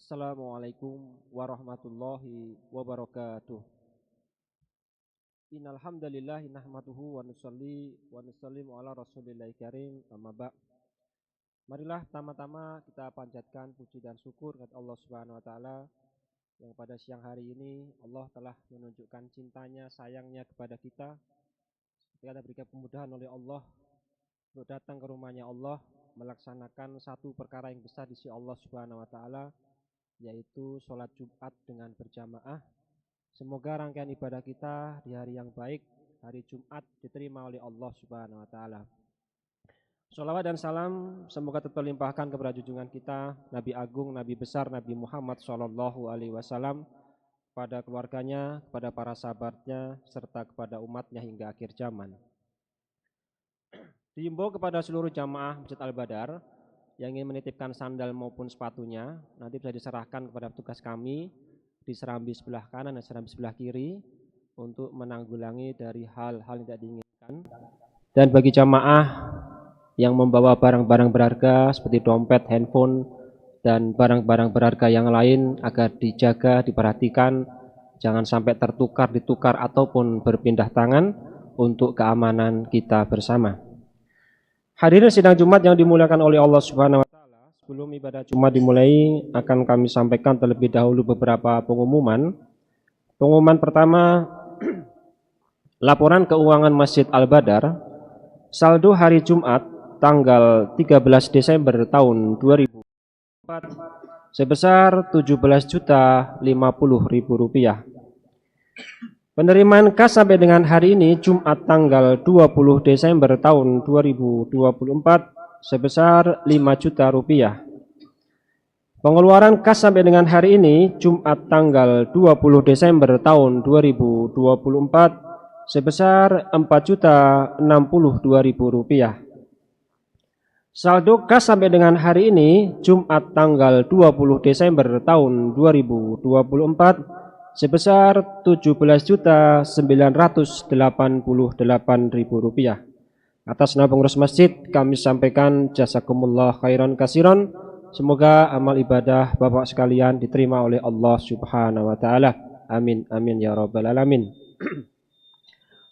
Assalamualaikum warahmatullahi wabarakatuh. Innal hamdalillah nahmaduhu wa nusalli wa nusallimu ala Rasulillahil karim amma ba'. Marilah pertama-tama kita panjatkan puji dan syukur kepada Allah Subhanahu wa taala yang pada siang hari ini Allah telah menunjukkan cintanya, sayangnya kepada kita. Kita diberikan kemudahan oleh Allah untuk datang ke rumahnya Allah, melaksanakan satu perkara yang besar di sisi Allah Subhanahu wa taala, yaitu sholat Jumat dengan berjamaah. Semoga rangkaian ibadah kita di hari yang baik, hari Jumat, diterima oleh Allah Subhanahu wa taala. Sholawat dan salam semoga terlimpahkan kepada junjungan kita Nabi Agung, Nabi besar, Nabi Muhammad sallallahu alaihi wasallam, pada keluarganya, kepada para sahabatnya, serta kepada umatnya hingga akhir zaman. Diimbau kepada seluruh jamaah Masjid Al-Badar yang ingin menitipkan sandal maupun sepatunya, nanti bisa diserahkan kepada petugas kami di serambi sebelah kanan dan serambi sebelah kiri untuk menanggulangi dari hal-hal yang tidak diinginkan. Dan bagi jamaah yang membawa barang-barang berharga seperti dompet, handphone, dan barang-barang berharga yang lain agar dijaga, diperhatikan, jangan sampai tertukar, ditukar ataupun berpindah tangan untuk keamanan kita bersama. Hadirin sidang Jumat yang dimuliakan oleh Allah Subhanahu wa taala, sebelum ibadah Jumat dimulai akan kami sampaikan terlebih dahulu beberapa pengumuman. Pengumuman pertama, laporan keuangan Masjid Al-Badar, saldo hari Jumat tanggal 13 Desember tahun 2004 sebesar Rp17.050.000. Penerimaan kas sampai dengan hari ini Jumat tanggal 20 Desember tahun 2024 sebesar Rp5 juta. Pengeluaran kas sampai dengan hari ini Jumat tanggal 20 Desember tahun 2024 sebesar Rp4.062.000. Saldo kas sampai dengan hari ini Jumat tanggal 20 Desember tahun 2024 sebesar Rp17.988.000. Atas nama pengurus masjid kami sampaikan jazakumullah khairan kasiron. Semoga amal ibadah Bapak sekalian diterima oleh Allah Subhanahu wa taala. Amin amin ya rabbal alamin.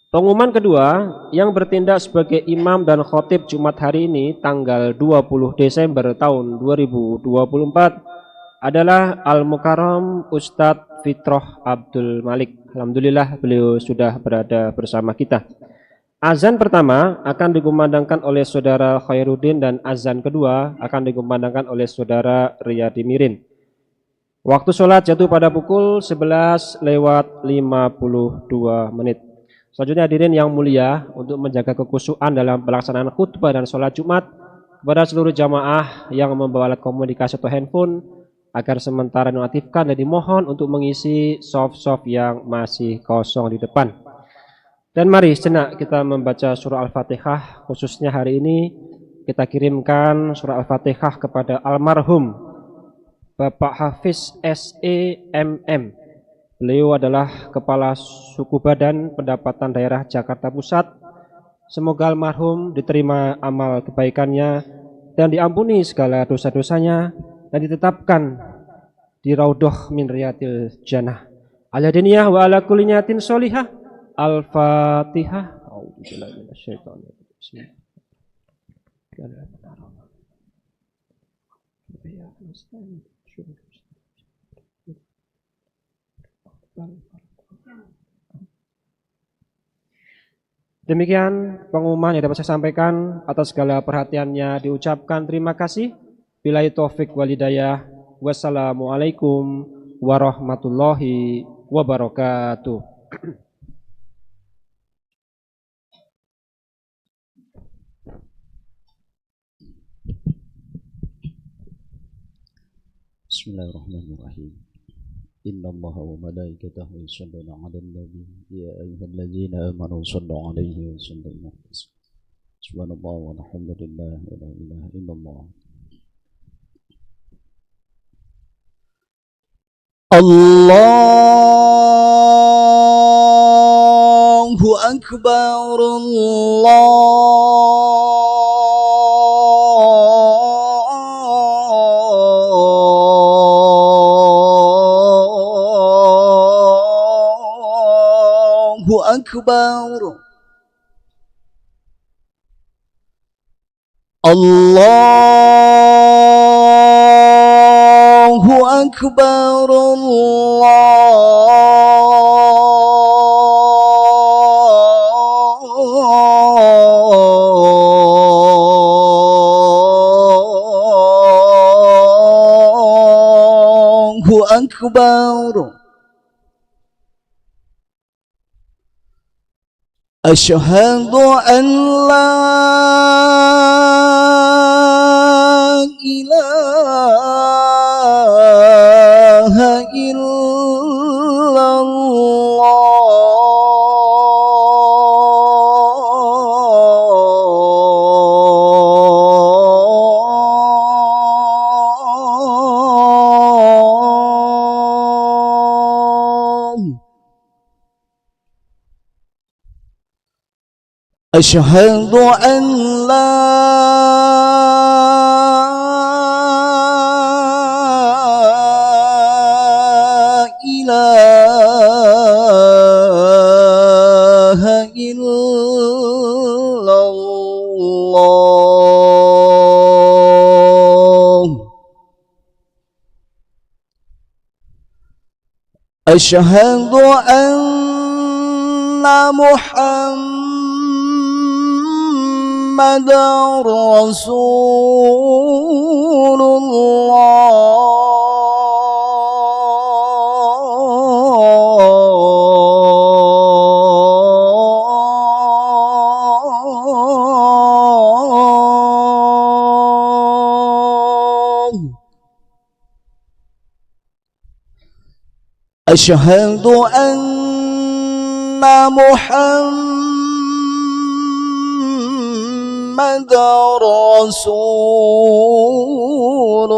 Pengumuman kedua, yang bertindak sebagai imam dan khotib Jumat hari ini tanggal 20 Desember tahun 2024 adalah Al-Mukarram Ustadz Fitroh Abdul Malik. Alhamdulillah beliau sudah berada bersama kita. Azan pertama akan dikumandangkan oleh saudara Khairuddin dan azan kedua akan dikumandangkan oleh saudara Riyadi Mirin. Waktu sholat jatuh pada pukul 11:52. Selanjutnya hadirin yang mulia, untuk menjaga kekhusyuan dalam pelaksanaan khutbah dan sholat Jumat, kepada seluruh jamaah yang membawa alat komunikasi atau handphone agar sementara dinonaktifkan dan dimohon untuk mengisi soft yang masih kosong di depan. Dan mari sejenak kita membaca surah Al-Fatihah. Khususnya hari ini kita kirimkan surah Al-Fatihah kepada almarhum Bapak Hafiz S.E.M.M. Beliau adalah Kepala Suku Badan Pendapatan Daerah Jakarta Pusat. Semoga almarhum diterima amal kebaikannya dan diampuni segala dosa-dosanya dan ditetapkan di raudhah min riyadil jannah. Ala diniyah wa ala kulli niyatin sholihah. Al-Fatihah. A'udzubillahi minasyaitonir rajim. Demikian pengumuman yang dapat saya sampaikan. Atas segala perhatiannya diucapkan terima kasih. Billahi taufik wal hidayah. Wassalamualaikum warahmatullahi wabarakatuh. Bismillahirrahmanirrahim. Innallaha wa malaikatahu yusholluna 'alan nabi ya ayyuhalladzina amanu shollu 'alaihi wa sallimu taslima. Subhanallah walhamdulillah wa la ilaha illallah. Allahu akbar, Allah أكبر الله أكبر الله أكبر أشهد أن لا إله إلا الله أشهد أن لا إله إلا الله أشهد أن محمد رسول الله أشهد أن محمد رسول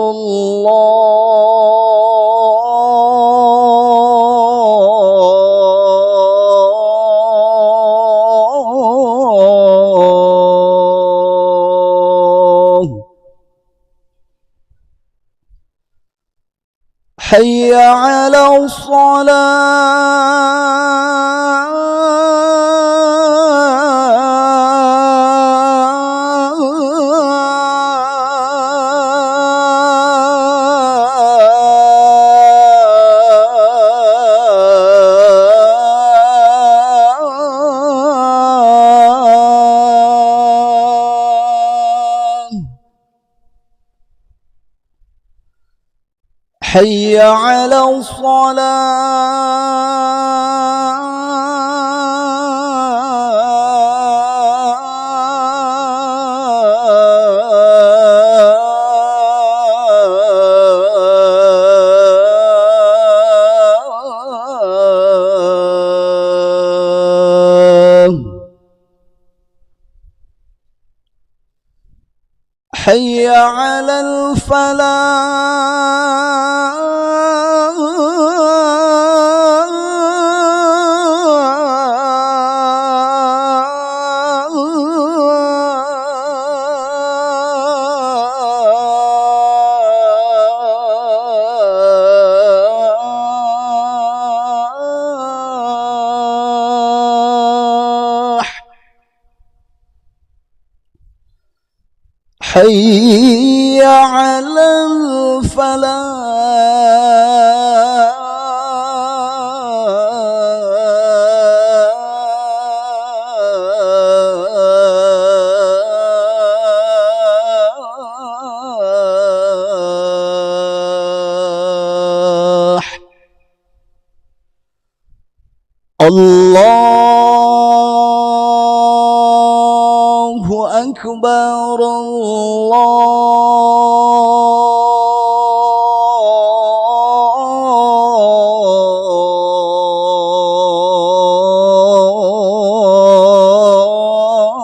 الله حي على الصلاة حي على الصلاة حي على الفلاح حي على الفلاح الله أكبر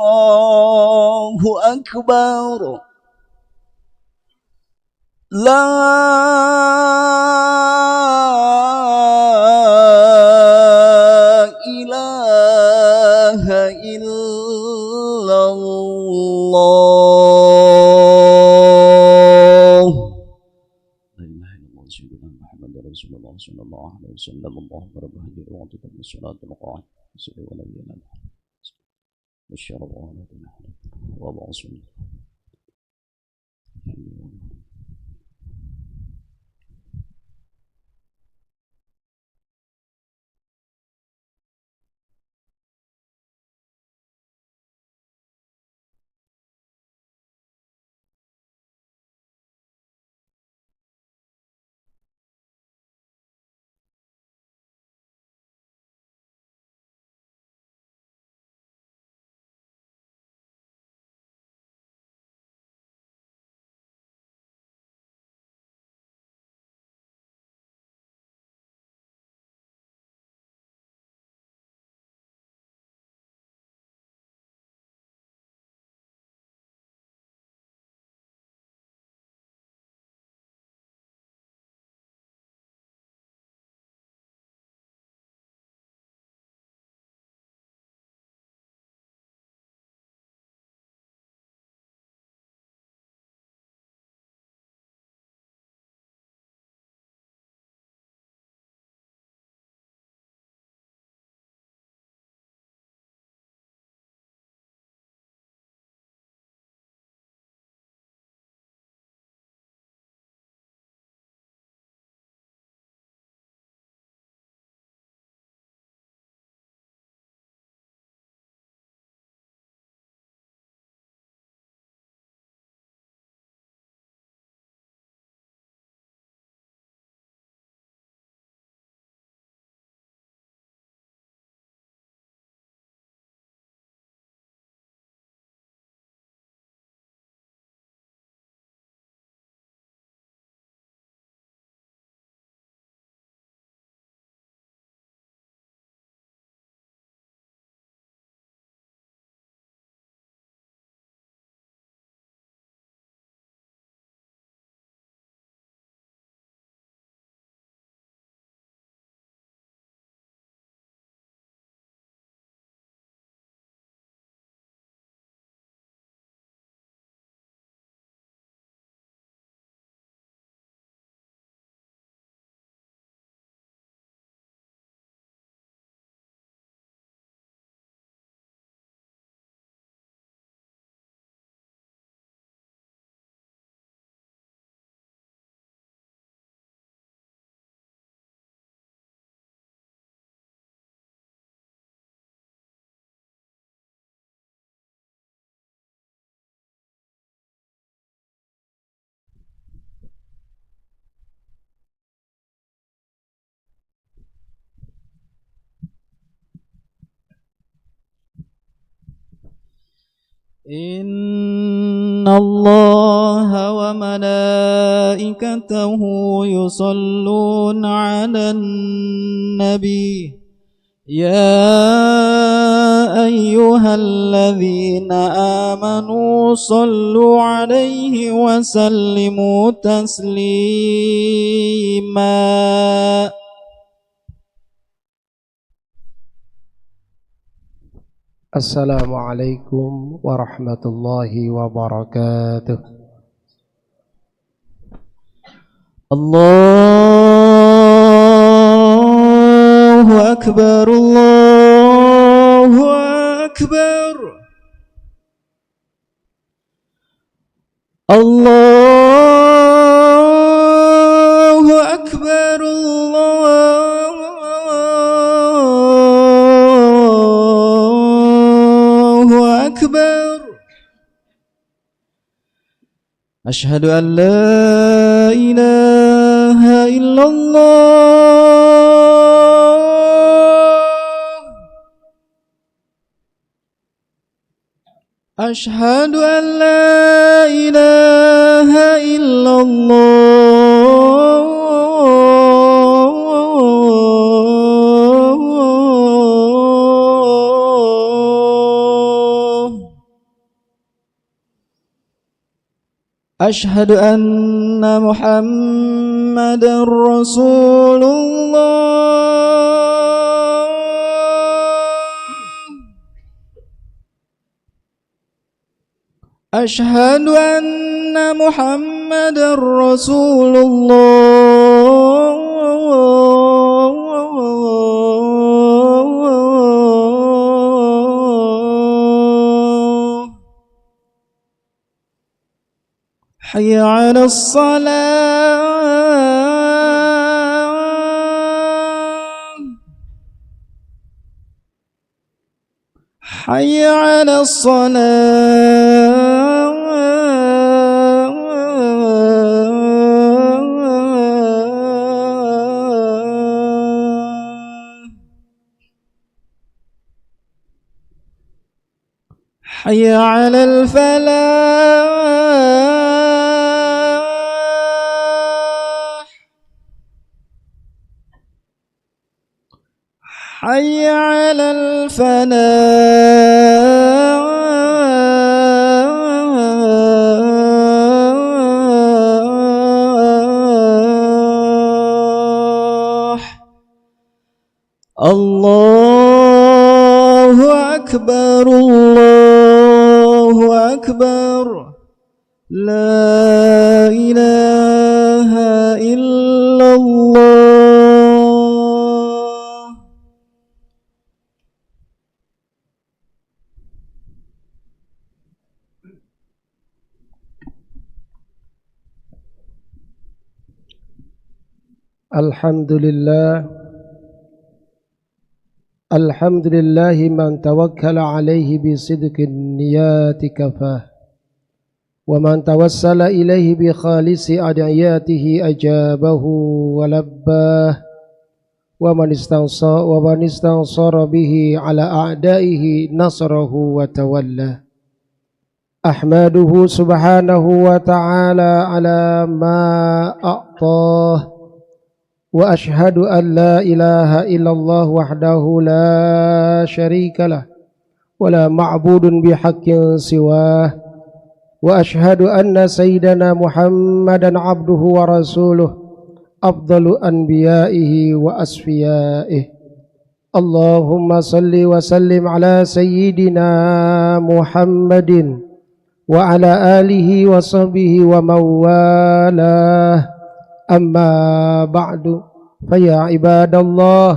الله أكبر لا إله إلا الله لا إله إلا الله سيدنا محمد رسول الله صلى الله عليه وسلم اللهم رب هذه الوقت الصلاة القائمة سيدنا ونبينا والشرب وعلى وضع سنة إن الله وملائكته يصلون على النبي يا أيها الذين آمنوا صلوا عليه وسلموا تسليما. Assalamualaikum warahmatullahi wabarakatuh. Allahu Akbar, Allahu Akbar, Allahu Akbar, أشهد أن لا إله إلا الله أشهد أن لا إله إلا أشهد أن محمدًا رسول الله أشهد أن محمدًا رسول الله حي على الصلاة حي على الصلاة حي على الفلاح حي على الفلاح الله أكبر الله أكبر لا إله إلا الله. الحمد لله من توكل عليه بصدق النيات كفاه ومن توسل إليه بخالص أدعياته أجابه ولباه ومن استنصر به على أعدائه نصره وتولاه. أحمده سبحانه وتعالى على ما أعطاه وأشهد أن لا إله إلا الله وحده لا شريك له ولا معبود بحق سواه وأشهد أن سيدنا محمدا عبده ورسوله أفضل أنبيائه وأصفيائه. اللهم صل وسلم على سيدنا محمد وعلى آله وصحبه ومن والاه. أما بعد فيا عباد الله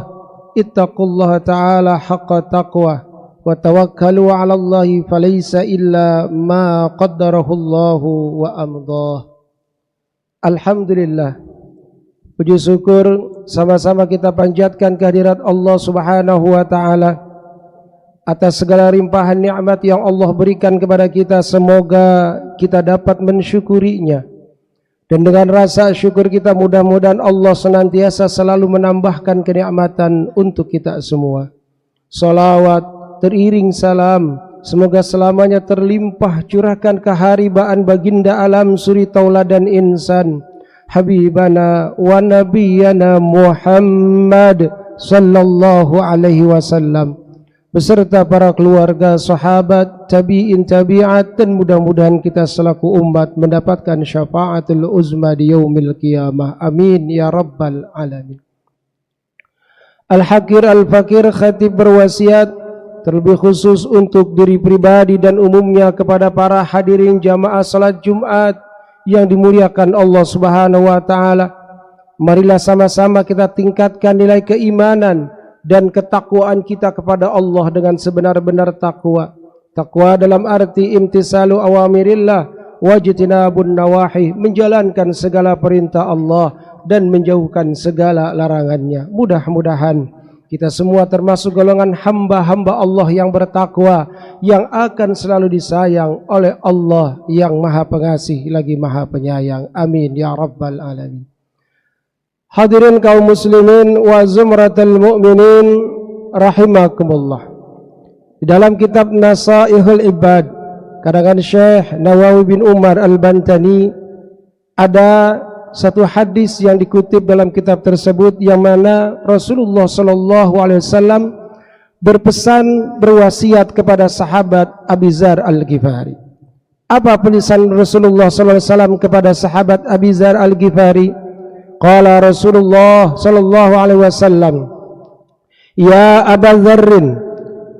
اتقوا الله تعالى حق تقوى وتوكلوا على الله فليس إلا ما قدره الله وأمضاه. Alhamdulillah, puji syukur sama-sama kita panjatkan kehadirat Allah Subhanahu wa taala atas segala limpahan nikmat yang Allah berikan kepada kita. Semoga kita dapat mensyukurinya. Dan dengan rasa syukur kita mudah-mudahan Allah senantiasa selalu menambahkan kenikmatan untuk kita semua. Salawat teriring salam semoga selamanya terlimpah curahkan keharibaan baginda alam suri tauladan insan Habibana wa Nabiyana Muhammad sallallahu alaihi wasallam beserta para keluarga, sahabat, tabi'in, tabi'at, dan mudah-mudahan kita selaku umat mendapatkan syafaatul uzma di yaumil qiyamah. Amin ya rabbal alamin. Al-Hakir Al-Fakir Khatib berwasiat terlebih khusus untuk diri pribadi dan umumnya kepada para hadirin jamaah salat Jumat yang dimuliakan Allah Subhanahu wa taala. Marilah sama-sama kita tingkatkan nilai keimanan dan ketakwaan kita kepada Allah dengan sebenar-benar takwa. Takwa dalam arti imtisalu awamirillah wajtinabun nawahi, menjalankan segala perintah Allah dan menjauhkan segala larangannya. Mudah-mudahan kita semua termasuk golongan hamba-hamba Allah yang bertakwa, yang akan selalu disayang oleh Allah yang Maha Pengasih lagi Maha Penyayang. Amin ya rabbal alamin. Hadirin kaum muslimin wa zumratul mu'minin rahimakumullah. Di dalam kitab Nasaihul Ibad karangan Syekh Nawawi bin Umar Al-Bantani ada satu hadis yang dikutip dalam kitab tersebut yang mana Rasulullah sallallahu alaihi wasallam berpesan berwasiat kepada sahabat Abi Dzar Al-Ghifari. Apa pesan Rasulullah sallallahu alaihi wasallam kepada sahabat Abi Dzar Al-Ghifari? Qala Rasulullah sallallahu alaihi wasallam, ya Aba Dzarrin,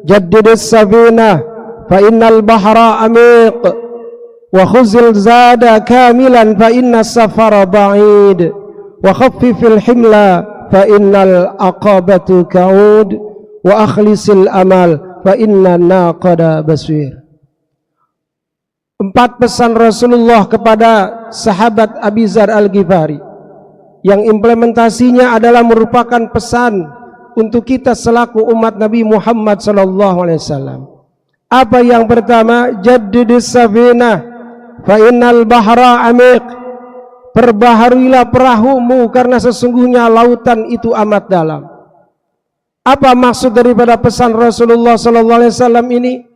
jaddid as-safinah fa innal bahra amiq wa khuzil zada kamilan fa inna safara ba'id wa khaffifil himla fa innal aqabatu ka'ud wa akhlisil amal fa inna naqada basir. 4 pesan Rasulullah kepada sahabat Abi Dzar Al-Ghifari yang implementasinya adalah merupakan pesan untuk kita selaku umat Nabi Muhammad SAW. Apa yang pertama? Jaddidis safinah fa innal bahra amiq. Perbaharuilah perahumu karena sesungguhnya lautan itu amat dalam. Apa maksud daripada pesan Rasulullah SAW ini?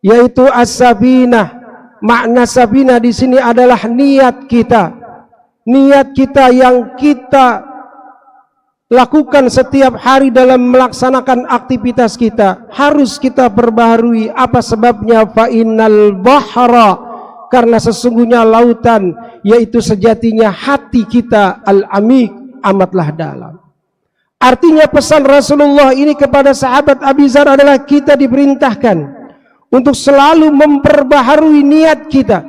Yaitu as-sabinah. Makna sabinah di sini adalah niat kita. Niat kita yang kita lakukan setiap hari dalam melaksanakan aktivitas kita harus kita perbaharui. Apa sebabnya? Fa innal bahra, karena sesungguhnya lautan, yaitu sejatinya hati kita, al-amik, amatlah dalam. Artinya pesan Rasulullah ini kepada sahabat Abi Dzar adalah kita diperintahkan untuk selalu memperbaharui niat kita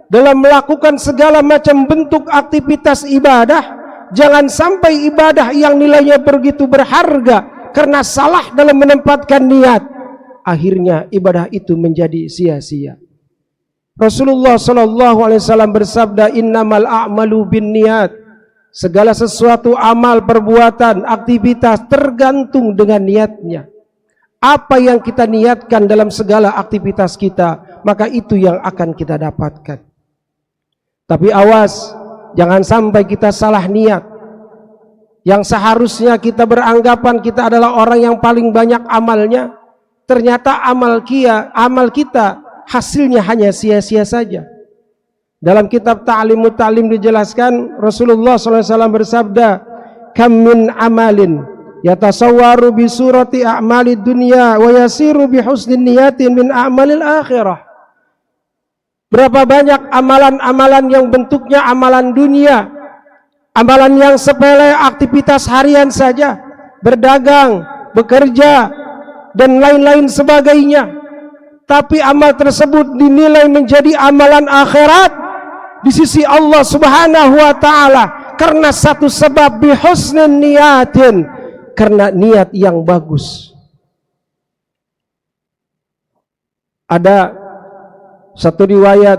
dalam melakukan segala macam bentuk aktivitas ibadah. Jangan sampai ibadah yang nilainya begitu berharga karena salah dalam menempatkan niat, akhirnya ibadah itu menjadi sia-sia. Rasulullah SAW bersabda, innamal a'malu binniyat. Segala sesuatu amal, perbuatan, aktivitas tergantung dengan niatnya. Apa yang kita niatkan dalam segala aktivitas kita, maka itu yang akan kita dapatkan. Tapi awas, jangan sampai kita salah niat. Yang seharusnya kita beranggapan kita adalah orang yang paling banyak amalnya, ternyata amal kita hasilnya hanya sia-sia saja. Dalam kitab Ta'limut Ta'lim dijelaskan, Rasulullah SAW bersabda, kam min amalin yatasawwaru bi surati a'malid dunya wa yasiru bi husnin niyatin min a'malil akhirah. Berapa banyak amalan-amalan yang bentuknya amalan dunia, amalan yang sepele, aktivitas harian saja, berdagang, bekerja, dan lain-lain sebagainya. Tapi amal tersebut dinilai menjadi amalan akhirat di sisi Allah Subhanahu wa taala karena satu sebab, bihusnin niyatin, karena niat yang bagus. Ada satu riwayat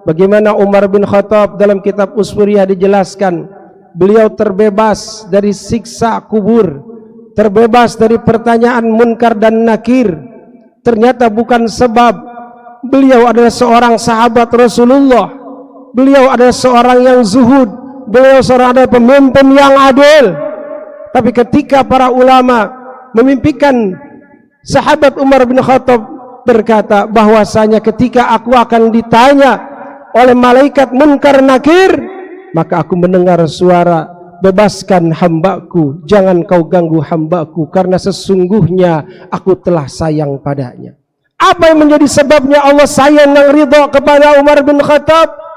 bagaimana Umar bin Khattab dalam kitab Usfuriyah dijelaskan, beliau terbebas dari siksa kubur, terbebas dari pertanyaan munkar dan nakir. Ternyata bukan sebab beliau adalah seorang sahabat Rasulullah, beliau adalah seorang yang zuhud, beliau seorang adalah pemimpin yang adil. Tapi ketika para ulama memimpikan sahabat Umar bin Khattab berkata bahwasanya ketika aku akan ditanya oleh malaikat munkar nakir, maka aku mendengar suara, bebaskan hambaku, jangan kau ganggu hambaku, karena sesungguhnya aku telah sayang padanya. Apa yang menjadi sebabnya Allah sayang dan ridha kepada Umar bin Khattab?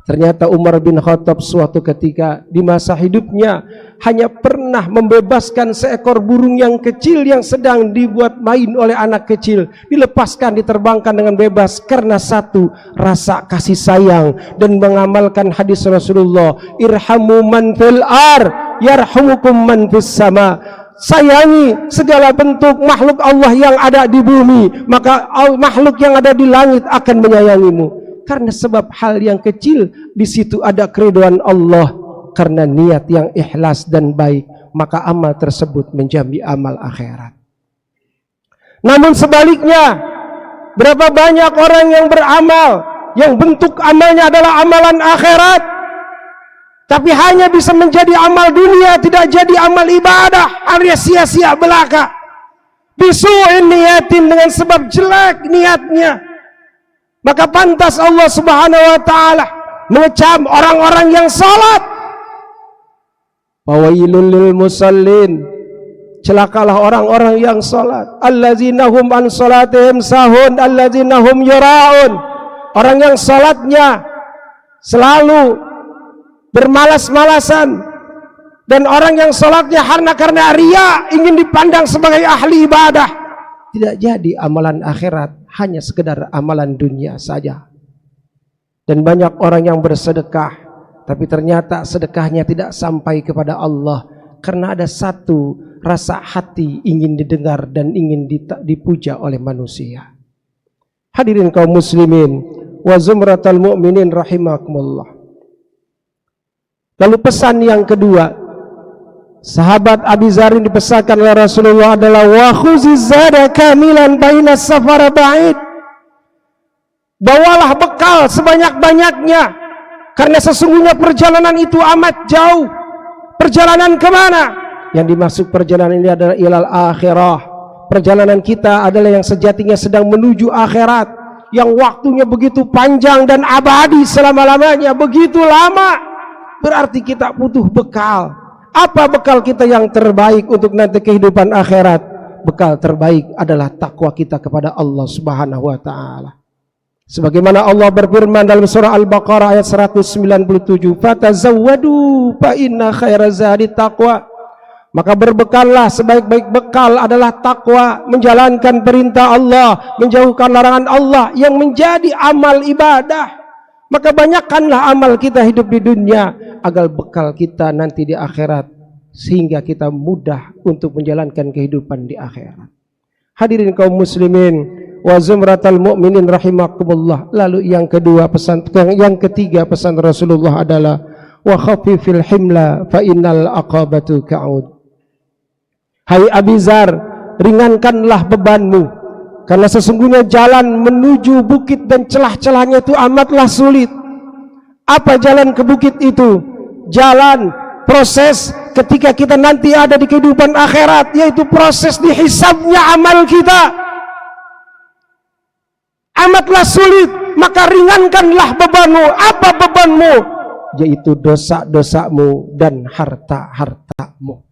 Ternyata Umar bin Khattab suatu ketika di masa hidupnya hanya pernah membebaskan seekor burung yang kecil yang sedang dibuat main oleh anak kecil, dilepaskan, diterbangkan dengan bebas karena satu rasa kasih sayang dan mengamalkan hadis Rasulullah, irhamu man fil ar yarhamukum man fis sama. Sayangi segala bentuk makhluk Allah yang ada di bumi, maka makhluk yang ada di langit akan menyayangimu. Karena sebab hal yang kecil di situ ada keridhaan Allah. Karena niat yang ikhlas dan baik, maka amal tersebut menjadi amal akhirat. Namun sebaliknya, berapa banyak orang yang beramal yang bentuk amalnya adalah amalan akhirat, tapi hanya bisa menjadi amal dunia, tidak jadi amal ibadah, alias sia-sia belaka. Bisu'in niyatin, dengan sebab jelek niatnya. Maka pantas Allah Subhanahu wa taala mengecam orang-orang yang salat. Fawailul lil musallin, celakalah orang-orang yang salat. Allazina hum an salatihim sahun, allazina hum yura'un. Orang yang salatnya selalu bermalas-malasan, dan orang yang salatnya karena riya, ingin dipandang sebagai ahli ibadah, tidak jadi amalan akhirat, hanya sekedar amalan dunia saja. Dan banyak orang yang bersedekah, tapi ternyata sedekahnya tidak sampai kepada Allah, karena ada satu rasa hati ingin didengar dan ingin dipuja oleh manusia. Hadirin kaum muslimin, wa zumratal mu'minin rahimakumullah. Lalu pesan yang kedua, sahabat Abi Dzar dipesankan oleh Rasulullah adalah wa khuziz zada kamilan bainas safara ba'id. Bawalah bekal sebanyak-banyaknya, karena sesungguhnya perjalanan itu amat jauh. Perjalanan kemana? Yang dimaksud perjalanan ini adalah ilal akhirah. Perjalanan kita adalah yang sejatinya sedang menuju akhirat, yang waktunya begitu panjang dan abadi selama-lamanya, begitu lama. Berarti kita butuh bekal. Apa bekal kita yang terbaik untuk nanti kehidupan akhirat? Bekal terbaik adalah takwa kita kepada Allah Subhanahu wa taala. Sebagaimana Allah berfirman dalam surah Al-Baqarah ayat 197, "Fatazawwadu fa inna khairaz zadi taqwa." Maka berbekallah, sebaik-baik bekal adalah takwa, menjalankan perintah Allah, menjauhkan larangan Allah yang menjadi amal ibadah. Maka banyakkanlah amal kita hidup di dunia agar bekal kita nanti di akhirat, sehingga kita mudah untuk menjalankan kehidupan di akhirat. Hadirin kaum muslimin wa zumratal mu'minin rahimakumullah. Lalu yang ketiga pesan Rasulullah adalah wa khafifil himla fa innal aqabatu ka'ud. Hai Abi Dzar, ringankanlah bebanmu, karena sesungguhnya jalan menuju bukit dan celah-celahnya itu amatlah sulit. Apa jalan ke bukit itu? Jalan, proses ketika kita nanti ada di kehidupan akhirat, yaitu proses dihisabnya amal kita. Amatlah sulit, maka ringankanlah bebanmu. Apa bebanmu? Yaitu dosa-dosamu dan harta-hartamu.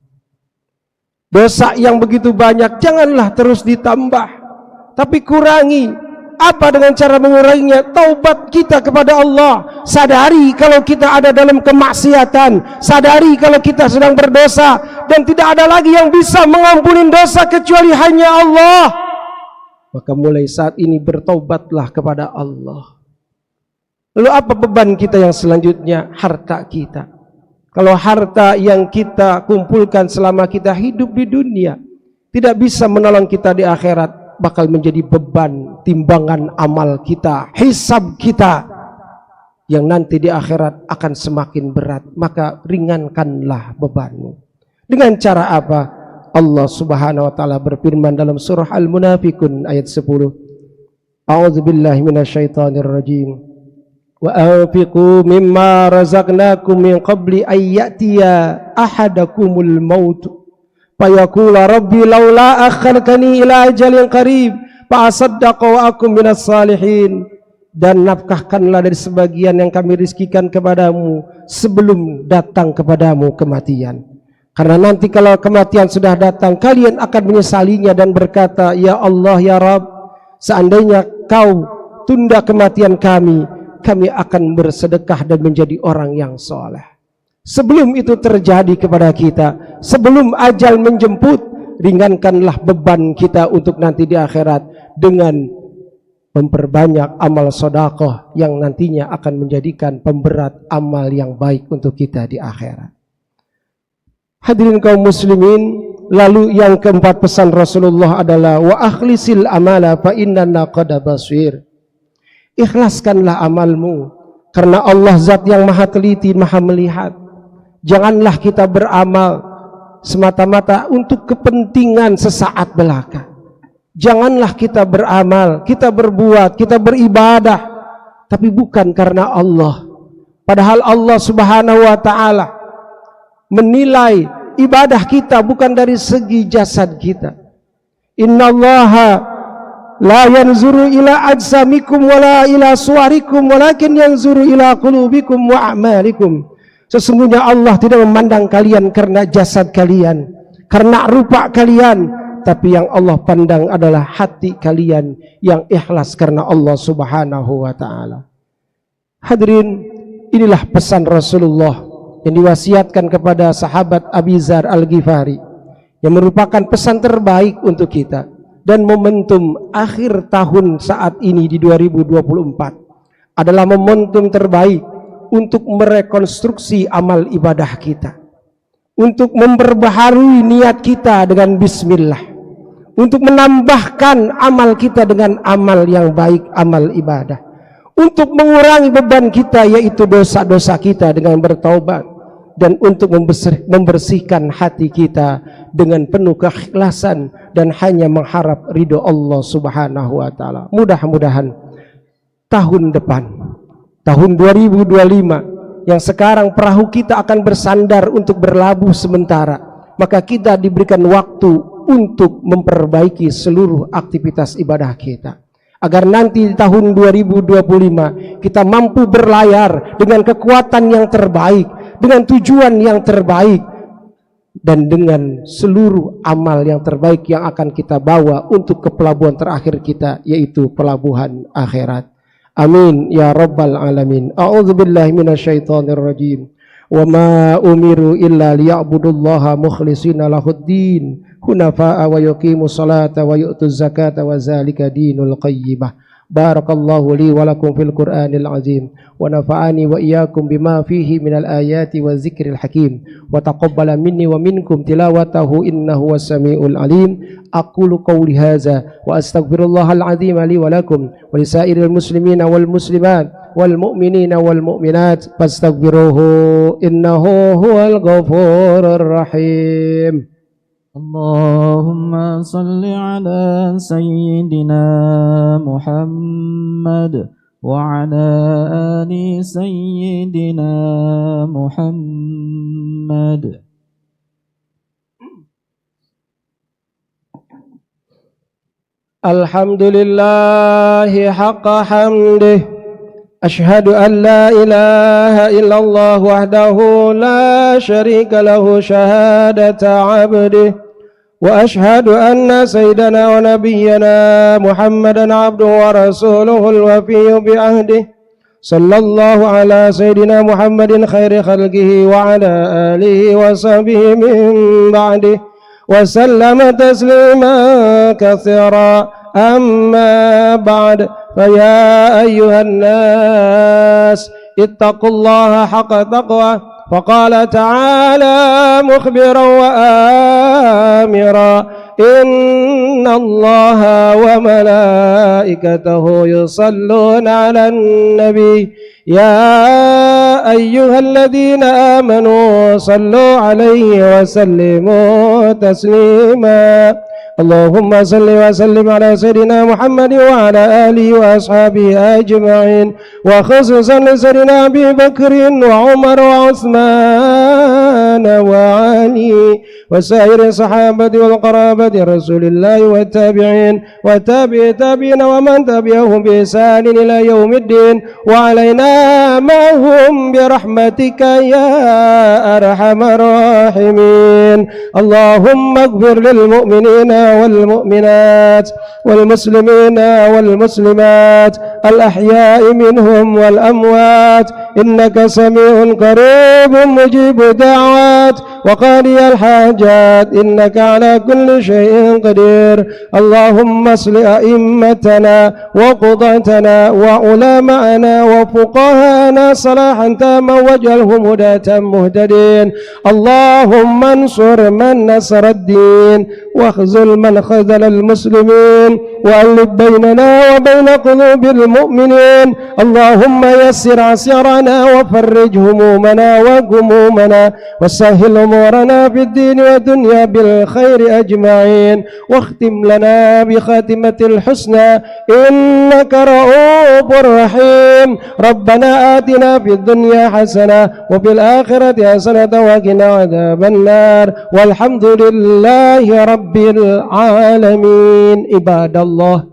Dosa yang begitu banyak janganlah terus ditambah, tapi kurangi. Apa dengan cara menguranginya? Taubat kita kepada Allah. Sadari kalau kita ada dalam kemaksiatan, sadari kalau kita sedang berdosa, dan tidak ada lagi yang bisa mengampuni dosa kecuali hanya Allah. Maka mulai saat ini bertaubatlah kepada Allah. Lalu apa beban kita yang selanjutnya? Harta kita. Kalau harta yang kita kumpulkan selama kita hidup di dunia tidak bisa menolong kita di akhirat, bakal menjadi beban timbangan amal kita, hisab kita, yang nanti di akhirat akan semakin berat. Maka ringankanlah bebanmu. Dengan cara apa? Allah Subhanahu wa taala berfirman dalam surah Al-Munafiqun ayat 10. A'udzubillahi minasyaitonir rajim. Wa anfiqu mimma razaqnakum min qabli ay ya'tiya ahadakumul maut fayaqula rabbi laula akhartani ila ajalin qarib fa asaddaqa wa akum minas salihin. Dan nafkahkanlah dari sebagian yang kami rizkikan kepadamu sebelum datang kepadamu kematian. Karena nanti kalau kematian sudah datang, kalian akan menyesalinya dan berkata, ya Allah, ya Rabb, seandainya kau tunda kematian kami, kami akan bersedekah dan menjadi orang yang soleh. Sebelum itu terjadi kepada kita, sebelum ajal menjemput, ringankanlah beban kita untuk nanti di akhirat dengan memperbanyak amal sedekah yang nantinya akan menjadikan pemberat amal yang baik untuk kita di akhirat. Hadirin kaum muslimin, lalu yang keempat pesan Rasulullah adalah wa akhlisil amala fa innana qad basir. Ikhlaskanlah amalmu, karena Allah zat yang maha teliti, maha melihat. Janganlah kita beramal semata-mata untuk kepentingan sesaat belaka. Janganlah kita beramal, kita berbuat, kita beribadah, tapi bukan karena Allah. Padahal Allah Subhanahu wa ta'ala menilai ibadah kita bukan dari segi jasad kita. Innallaha la yanzuru ila ajsamikum wala ila suwarikum walakin yanzuru ila qulubikum wa a'malikum. Sesungguhnya Allah tidak memandang kalian karena jasad kalian, karena rupa kalian, tapi yang Allah pandang adalah hati kalian yang ikhlas karena Allah Subhanahu wa ta'ala. Hadirin, inilah pesan Rasulullah yang diwasiatkan kepada sahabat Abi Dzar Al-Ghifari, yang merupakan pesan terbaik untuk kita. Dan momentum akhir tahun saat ini di 2024 adalah momentum terbaik untuk merekonstruksi amal ibadah kita, untuk memperbaharui niat kita dengan bismillah, untuk menambahkan amal kita dengan amal yang baik, amal ibadah, untuk mengurangi beban kita, yaitu dosa-dosa kita dengan bertaubat, dan untuk membersihkan hati kita dengan penuh keikhlasan dan hanya mengharap ridho Allah Subhanahu wa taala. Mudah-mudahan tahun depan, tahun 2025, yang sekarang perahu kita akan bersandar untuk berlabuh sementara, maka kita diberikan waktu untuk memperbaiki seluruh aktivitas ibadah kita, agar nanti di tahun 2025 kita mampu berlayar dengan kekuatan yang terbaik, dengan tujuan yang terbaik, dan dengan seluruh amal yang terbaik yang akan kita bawa untuk ke pelabuhan terakhir kita, yaitu pelabuhan akhirat. Amin ya rabbal alamin. A'udzubillahi minasyaitonir rajim. Wa ma umiru illa liya'budullaha mukhlishina lahuddin hunafa'a wa yuqimus salata wa yu'tuz zakata wa zalika dinul qayyimah. Barakallahu li wa lakum fil Qur'anil azim wa nafa'ani wa iyyakum bima fihi minal ayati wa zikril hakim wa taqabbala minni wa minkum tilawatahu innahu was-sami'ul alim. Aqulu qawli hadza wa astaghfirullahal azim li wa lakum wa lisairil muslimina wal muslimat wal mu'minina wal mu'minat fastaghfiruhu innahu huwal ghafurur rahim. Allahumma salli ala sayyidina Muhammad wa ala ali sayyidina Muhammad. Alhamdulillahi haqqa hamdih, ashhadu an la ilaha illallah wahdahu la syarika lahu syahadata abdih, wa ashhadu anna sayyidana wa nabiyyana Muhammadan abduhu wa rasuluhul wafiyyu bi ahdih, sallallahu ala sayyidina Muhammadin khairi khalqihi wa ala alihi wa sahbihi min ba'dih wa sallama tasliman katsira. Amma ba'd, faya ayyuhan nas ittaqullaha haqqa taqwah. Faqala ta'ala mukhbiran wa amira, inna allaha wa malaikatahu yusalluna ala nabi ya ayyuhalladhina amanu sallu alaihi wa sallimu taslima. Allahumma salli wa sallim ala sayyidina Muhammad wa ala alihi wa ashabihi ajma'in, wa khususan li sayyidina Abi Bakr wa Umar wa Uthman wa Ali wa sairi sahabati wal qarabati Rasulillah wa tabi'in wa tabi'i tabi'in wa man tabi'ahum bi ihsan ila yaumiddin wa alaina ma'hum bi rahmatika ya arhamar rahimin. Allahumma ighfir lil mu'minina والمؤمنات والمسلمين والمسلمات الأحياء منهم والأموات إنك سميع قريب مجيب الدعوات وقاضي الحاجات إنك على كل شيء قدير. اللهم اصل أئمتنا وقضاتنا وعلماءنا وفقهاءنا صلاحا تاما واجعلهم هداة مهتدين. اللهم انصر من نصر الدين واخذل من خذل المسلمين وألف بيننا وبين قلوب المؤمنين. اللهم يسر عسيرنا وفرج همومنا وغمومنا وسهل أمورنا في الدين والدنيا بالخير أجمعين، واختم لنا بخاتمة الحسنى إنك رؤوف رحيم. ربنا آتنا في الدنيا حسنة وفي الآخرة حسنة وقنا عذاب النار، والحمد لله رب العالمين. عباد الله،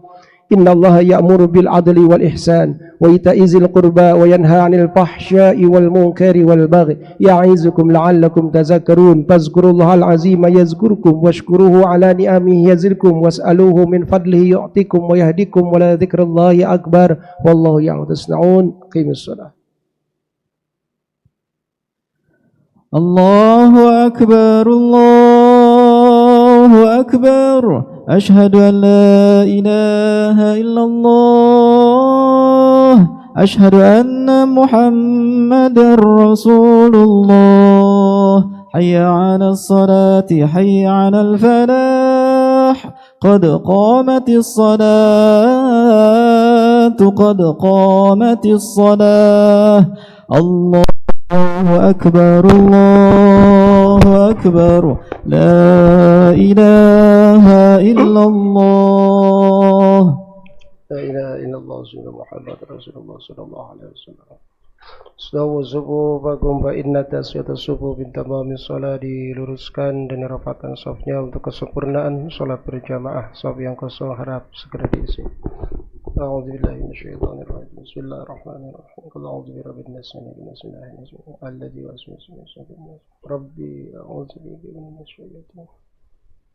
إن الله يأمر بالعدل والإحسان وإيتاء ذي القربى وينهى عن الفحشاء والمنكر والبغي يعظكم لعلكم تذكرون. فاذكروا الله العظيم يذكركم واشكروه على نعمه يزدكم واسألوه من فضله يعطيكم ويهديكم ولذكر الله أكبر والله يعلم ما تصنعون. قيموا الصلاة. الله أكبر الله أكبر، أشهد أن لا إله إلا الله، أشهد أن محمد رسول الله. حي على الصلاة حي على الفلاح، قد قامت الصلاة قد قامت الصلاة الله أكبر الله أكبر لا إله إلا الله لا إله إلا الله سيدنا محمد رسول الله صلى الله عليه وسلم. Sawu subuhakum fa inna tasyatus subuh bin tamami shalah, diluruskan dan dirapatkan shafnya untuk kesempurnaan salat berjamaah. Shaf yang kosong harap segera diisi. A'udzubillahi minasyaitonir rajim. Bismillahirrahmanirrahim. Qul a'udzu birabbin nas, malikin nas, ilahin nas, alladzi yuwaswisu fi sudurin nas. Rabbi a'udzu bika minash syaitonir rajim.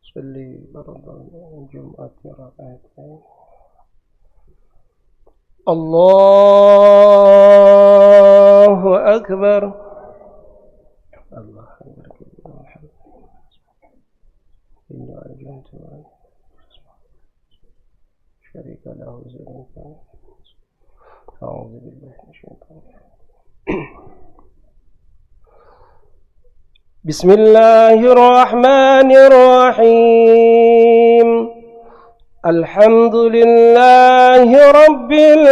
Shalli barakatuh Jumat rakaat. Allahu Akbar. Allahu Akbar. Inna ajantu syarika lahu zalika. A'udzu billahi minasyaitonir rajim. Bismillahirrahmanirrahim. Alhamdulillahi Rabbil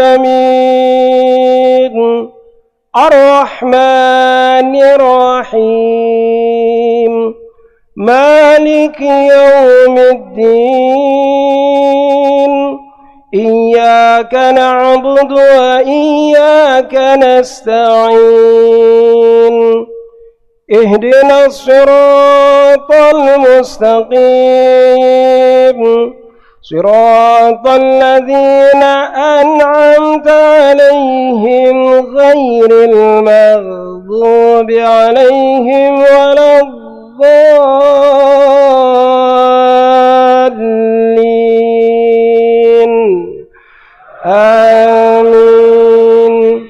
Alamin, Ar-Rahmanir Rahim, Maliki Yawmiddin, Iyyaka na'budu wa iyyaka nasta'in, Ihdinas siratal mustaqim, siratal ladzina an'amta 'alaihim ghairil maghdubi 'alaihim waladdallin. Amin.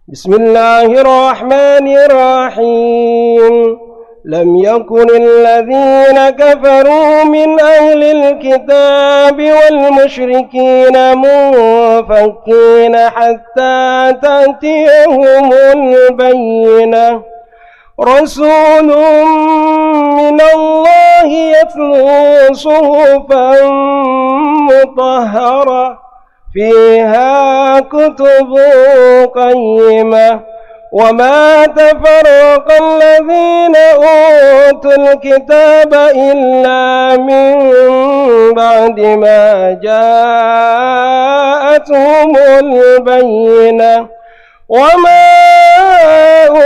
Bismillahirrahmanirrahim. Lam yakunil ladzina kafaru min ahlil kitabi wal musyrikina munfakkina hatta ta'tiyahumul bayyinah. Rasulun minallahi yatlu suhufan mutahharah fiha kutubun qayyimah. وما تفرق الذين أوتوا الكتاب إلا من بعد ما جاءتهم البينة وما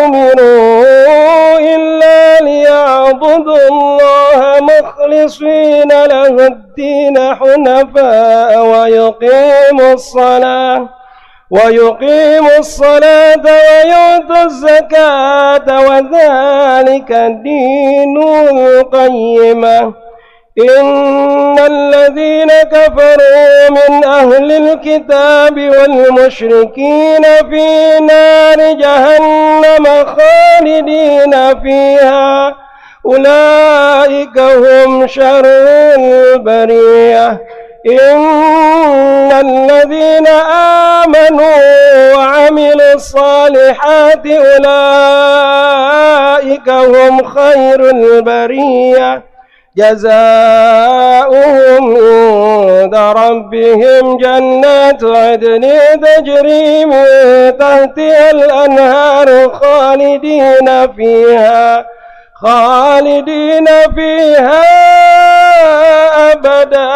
أمروا إلا ليعبدوا الله مخلصين له الدين حنفاء ويقيموا الصلاة ويؤتوا الزكاة وذلك الدين القيمة. إن الذين كفروا من أهل الكتاب والمشركين في نار جهنم خالدين فيها أولئك هم شر البرية. إن الذين آمنوا وعملوا الصالحات أولئك هم خير البرية. جزاؤهم عند ربهم جنات عدن تجري من تحتها الأنهار خالدين فيها أبدا.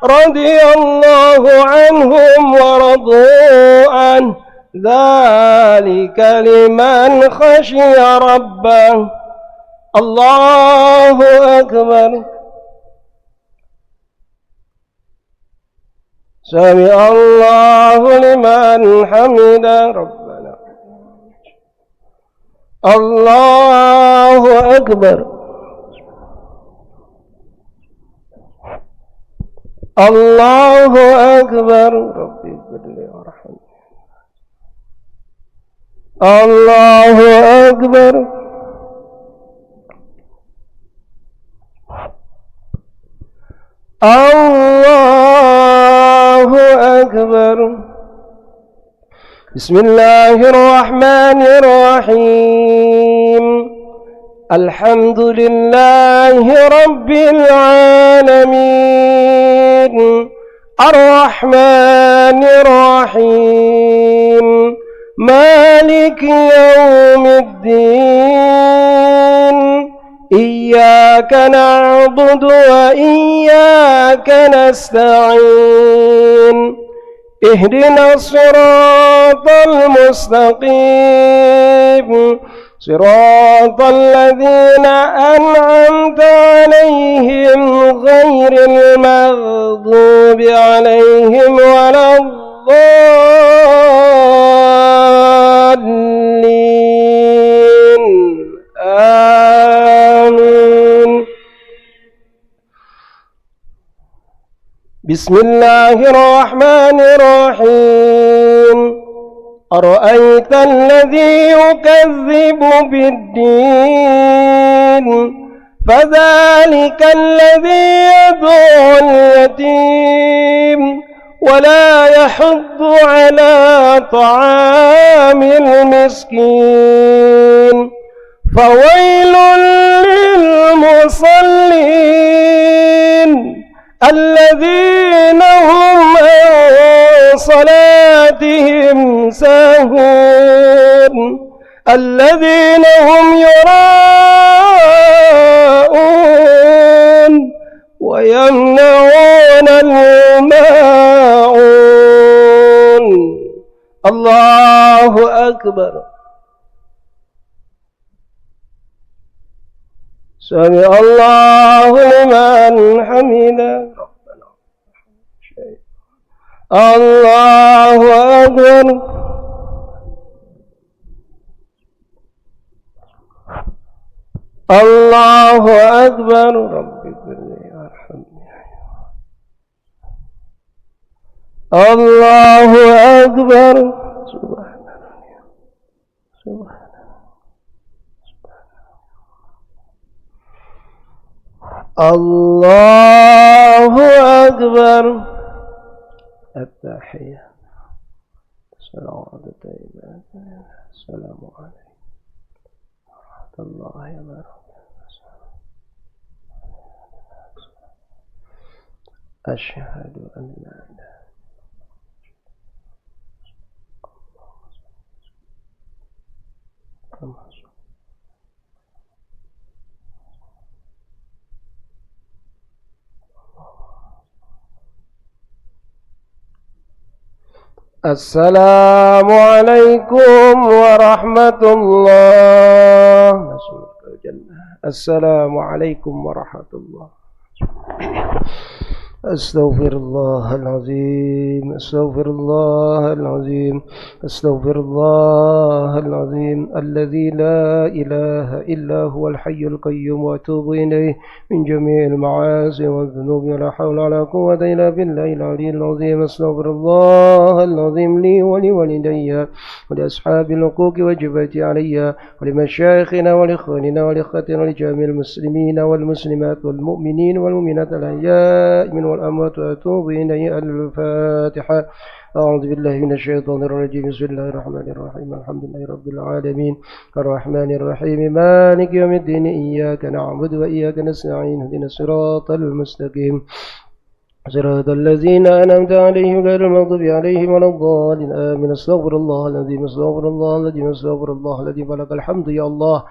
رضي الله عنهم ورضوا عنه ذلك لمن خشي ربه. الله أكبر. سمع الله لمن حمده ربنا. الله أكبر. الله أكبر. ربي اغفر لي وارحمني. الله أكبر. الله أكبر. بسم الله الرحمن الرحيم. الحمد لله رب العالمين الرحمن الرحيم مالك يوم الدين إياك نعبد وإياك نستعين اهدنا الصراط المستقيم صراط الذين أنعمت عليهم غير المغضوب عليهم ولا الضالين آمين. بسم الله الرحمن الرحيم أرأيت الذي يكذب بالدين فذلك الذي يدعو اليتيم ولا يحض على طعام المسكين فويل للمصلين الذين هم عن صلاتهم ساهون الذين هم يراءون ويمنعون الماعون. الله أكبر. سمع الله لمن حمده. الله أكبر. الله أكبر. رب اغفرني وارحمني. الله أكبر. سبحان الله أكبر. التحية صلوات الطيبات السلام عليكم ورحمة الله وبركاته. أشهد أن لا إله إلا الله. السلام عليكم ورحمة الله. السلام عليكم ورحمة الله. أستغفر الله العظيم. أستغفر الله العظيم. أستغفر الله العظيم الذي لا إله إلا هو الحي القيوم وأتوب إليه من جميع المعاصي والذنوب ولا حول ولا قوة إلا بالله العلي العظيم. أستغفر الله العظيم لي ولوالدي ولأصحاب الحقوق وجبتي علي ولمشايخنا ولإخواننا ولإخواتنا ولجميع المسلمين والمسلمات والمؤمنين والمؤمنات الأحياء من والأموات وأتوب إليه. الفاتحة. أعوذ بالله من الشيطان الرجيم. بسم الله الرحمن الرحيم. الحمد لله رب العالمين الرحمن الرحيم مالك يوم الدين إياك نعبد وإياك نستعين اهدنا الصراط المستقيم صراط الذين أنعمت عليهم غير المغضوب عليهم ولا الضالين آمين. أستغفر الله العظيم. أستغفر الله العظيم. أستغفر الله الذي فلك الحمد يا الله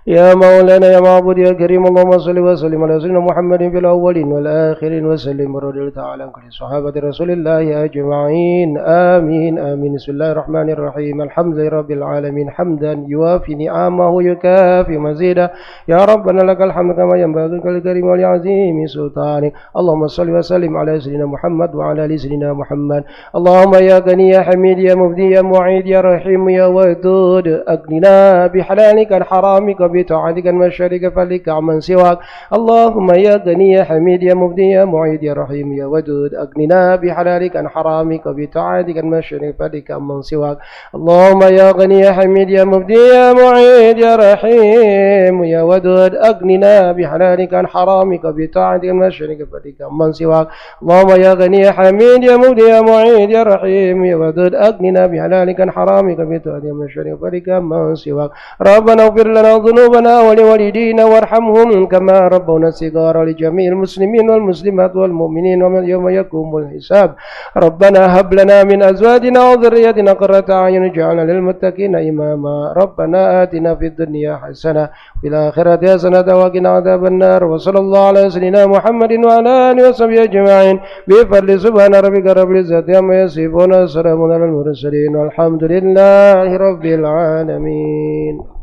يا مولانا يا معبود يا كريم. اللهم صل وسلم على سيدنا محمد في الأولين والآخرين وسلم ورضي تعالى عن كل صحابة رسول الله أجمعين آمين آمين. بسم الله الرحمن الرحيم. الحمد لله رب العالمين حمدا يوافي نعمه يكافي مزيدا. يا ربنا لك الحمد كما ينبغي للكريم ولعظيم سلطانك. اللهم صل وسلم على سيدنا محمد وعلى آل سيدنا محمد. اللهم يا غني يا حميد يا مبدي يا معيد يا رحيم يا ودود أغننا بحلالك عن حرامك بطاعتك المشارك فلك عمن سواك. اللهم يا غني يا حميد يا مبدي يا معيد يا رحيم يا ودود أغننا بحلالك عن حرامك بطاعتك المشارك فلك عمن سواك. اللهم يا غني يا حميد يا مبدي يا معيد يا رحيم يا ودود أغننا بحلالك عن حرامك بطاعتك المشارك فلك عمن سواك. اللهم يا غني يا حميد يا مبدي يا معيد يا رحيم يا ودود أغننا بحلالك عن حرامك بطاعتك المشارك فلك عمن سواك. ربنا اغفر لنا ذنوبنا ولوالدينا وارحمهم كما ربونا صغارا لجميع المسلمين والمسلمات والمؤمنين ومن يوم يقوم الحساب ربنا هب لنا من أزواجنا وذريتنا قرة أعين واجعلنا للمتقين إماما ربنا آتنا في الدنيا حسنة وفي الآخرة حسنة وقنا عذاب النار وصلى الله على سيدنا محمد وعلى آله وصحبه أجمعين بفضل سبحان ربك رب العزة عما يصفون وسلام على المرسلين والحمد لله رب العالمين.